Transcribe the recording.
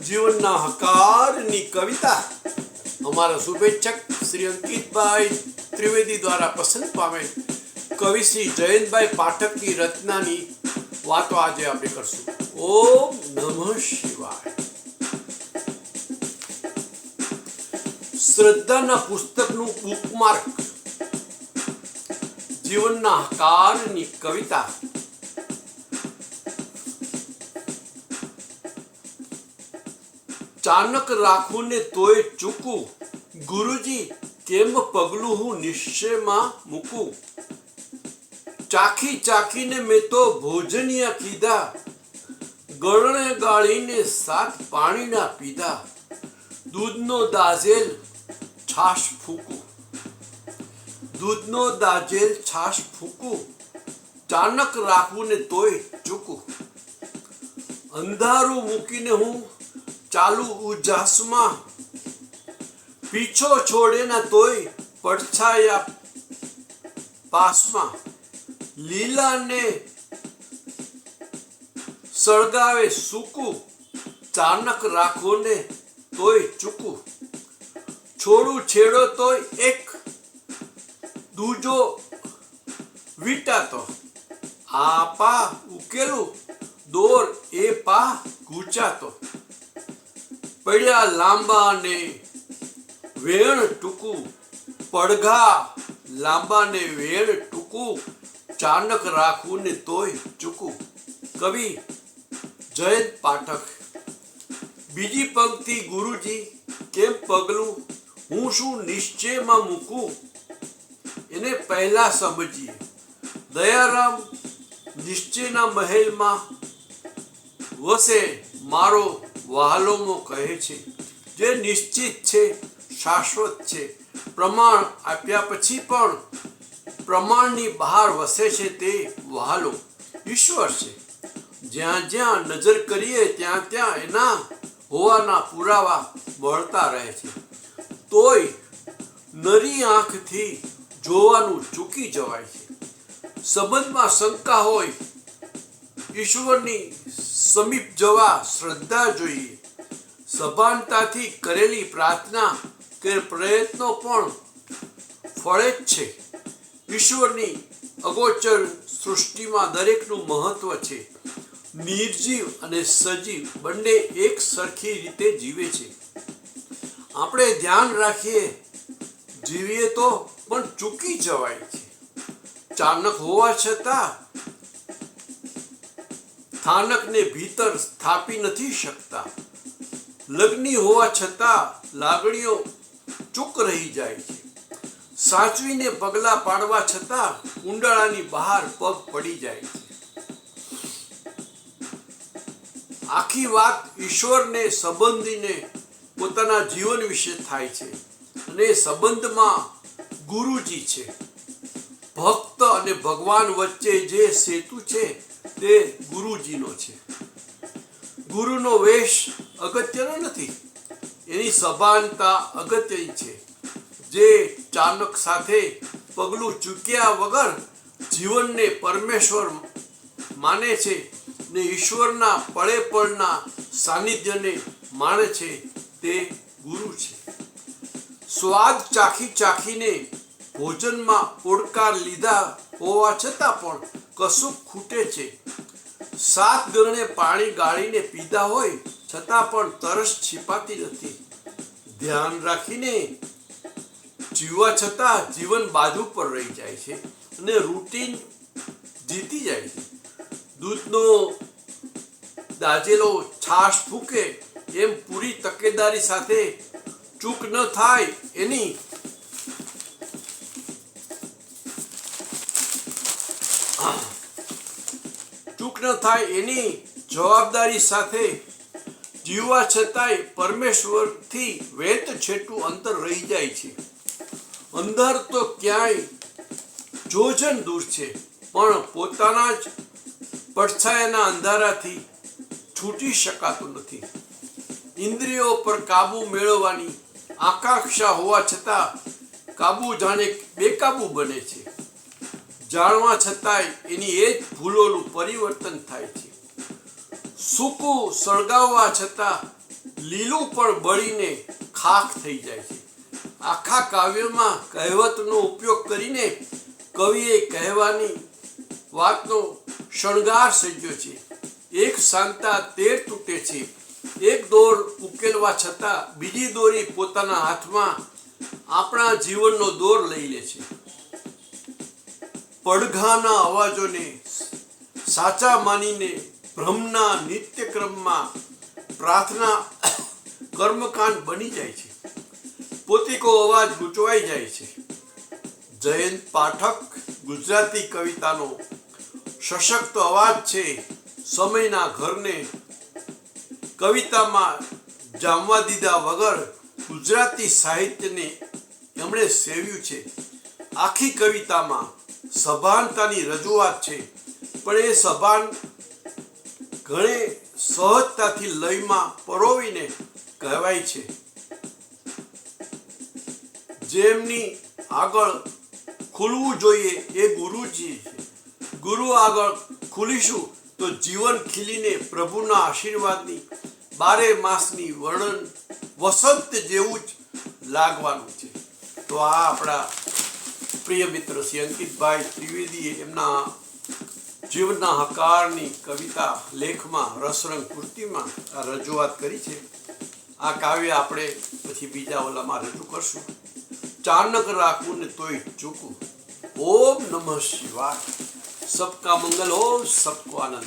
જીવનના હકારની કવિતા અમારા શુભેચ્છક શ્રી અંકિતભાઈ ત્રિવેદી દ્વારા પસંદ પામેલ કવિ શ્રી જયંતભાઈ પાઠકની રચનાની વાતો આજે આપણે કરશું। ઓમ નમઃ શિવાય। શ્રદ્ધાના પુસ્તકનું બુકમાર્ક જીવનના હકારની કવિતા। ચાનક રાખું ને તોય ચૂકું, ગુરુજી કેમ પગલું હું નિશ્ચયમાં મૂકું। ચાખી ચાખીને મેં તો ભોજનિયા કીધા, ગળણે ગાળીને સાત પાણીના પીધા। દૂધનો દાઝેલ છાશ ફૂકું, દૂધનો દાઝેલ છાશ ફૂકું, ચાનક રાખું ને તોય ચૂકું। અંધારું મૂકીને હું ચાલુ ઉજાસમાં, પીછો છોડે ના તોય પડછાયા પાસમાં। લીલાને સળગાવે સૂકું, ચાનક રાખો ને તોય ચૂકું। છોડું છેડો તોય એક દૂજો વીટાતો, આ પા ઉકેલું દોર એ પા ગૂંચાતો। પડ્યા લાંબા ને વેણ ટૂંકું, પડઘા લાંબા ને વેણ ટૂંકું, ચાનક રાખું ને તોય ચૂકું। કવિ જયંત પાઠક। બીજી પંક્તિ, ગુરુજી કેમ પગલું હું શું નિશ્ચયમાં મૂકું, એને પહેલા સમજીએ। દયારામ નિશ્ચયના મહેલમાં વસે મારો વહાલોમો કહે છે, જે નિશ્ચિત છે, શાશ્વત છે, પ્રમાણ આપ્યા પછી પણ પ્રમાણની બહાર વસે છે તે વહાલો ઈશ્વર છે। જ્યાં જ્યાં નજર કરીએ ત્યાં ત્યાં એના હોવાના પુરાવા મળતા રહે છે, તોય નરી આંખથી જોવાનું ચૂકી જવાય છે। સંબંધમાં શંકા હોય, ઈશ્વરની સમીપ જવા શ્રદ્ધા જોઈએ। સભાનતાથી કરેલી પ્રાર્થના કે પ્રયત્નો પણ ફળે જ છે। ઈશ્વરની અગોચર સૃષ્ટિમાં દરેકનું મહત્વ છે। નિર્જીવ અને સજીવ બંને એક સરખી રીતે જીવે છે। આપણે ધ્યાન રાખીએ જીવીએ તો પણ ચૂકી જવાય છે। ચાનક હોવા છતાં સ્થાનકને ભીતર સ્થાપી નથી શકતા। લગ્ની હોવા છતાં લાગણીઓ ચૂક રહી જાય છે। સાચવીને પગલાં પાડવા છતાં કુંડાળાની બહાર પગ પડી જાય છે। આખી વાત ઈશ્વરને સંબંધીને પોતાના જીવન વિશે થાય છે, અને સંબંધમાં ગુરુજી છે। ભક્ત અને ભગવાન વચ્ચે જે સેતુ છે તે ગુરુજીનો છે। ગુરુનો વેશ અગત્યનો નથી, એની સભાનતા અગત્યની છે। જે ચાનક સાથે પગલું ચૂક્યા વગર જીવનને પરમેશ્વર માને છે ને ઈશ્વરના પળે પળના સાનિધ્યને માણે છે તે ગુરુ છે। સ્વાદ ચાખી ચાખીને ભોજનમાં ઓડકાર લીધા હોવા છતાં પણ કશુંક ખૂટે છે। સાત ગરણે પાણી ગાળીને પીધા હોય છતાં પણ તરસ છીપાતી નથી। ધ્યાન રાખીને જીવવા છતાં જીવન બાજુ પર રહી જાય છે અને રૂટીન જીતી જાય છે। દૂધનો દાઝેલો છાશ ફૂકે એમ પૂરી તકેદારી સાથે ચૂક ન થાય એની જવાબદારી સાથે જીવવા છતાંય પરમેશ્વરથી વેત છેટું અંતર રહી જાય છે। અંધાર તો ક્યાંય જોજન દૂર છે, પણ પોતાના જ પડછાયાના અંધારાથી છૂટી શકાતું નથી। ઇન્દ્રિયો પર કાબુ મેળવવાની આકાંક્ષા હોવા છતાં કાબુ જાણે બેકાબુ બને છે। જાણવા છતાંય એની એ જ ભૂલોનું પરિવર્તન થાય છે। સૂકું સળગાવવા છતાં લીલું પણ બળીને ખાખ થઈ જાય છે. આખા કાવ્યમાં કહેવતનો ઉપયોગ કરીને કવિએ કહેવાની વાતનો શણગાર સર્જ્યો છે. એક સાંતા 13 તૂટે છે. એક દોર ઉકેલવા છતાં બીજી દોરી પોતાના હાથમાં આપણા જીવનનો દોર લઈ લે છે. પડઘાના અવાજોને સાચા માનીને બ્રહ્મના નિત્યક્રમમાં પ્રાર્થના કર્મકાંડ બની જાય છે. પોતીકો અવાજ ગૂંચવાઈ જાય છે. જયંત પાઠક ગુજરાતી કવિતાનો સશક્ત અવાજ છે. સમયના ઘરને કવિતામાં જામવા દીધા વગર ગુજરાતી સાહિત્યને એમણે સેવ્યું છે. આખી કવિતામાં સભાનતાની રજૂઆત છે, પણ એ સભાન ઘણી સહજતાથી લયમાં પરોવીને કહેવાય છે. જેમની આગળ ખુલવું જોઈએ એ ગુરુજી છે. ગુરુ આગળ ખુલીશું તો જીવન ખીલીને પ્રભુના આશીર્વાદની 12 માસની વર્ણન વસંત જેવું જ લાગવાનું છે. તો આ આપણા પ્રિય મિત્ર શ્રી અંકિતભાઈ ત્રિવેદીએ એમના જીવનના હકારની કવિતા લેખમાં રસરંગ કૃતિમાં આ રજૂઆત કરી છે. આ કાવ્ય આપણે પછી બીજા ઓલામાં રજૂ કરશું. ચાણક રાખવું ને તોય ચૂકવું. ઓમ નમઃ શિવાય. સબકા મંગલ હો, સબકો આનંદ.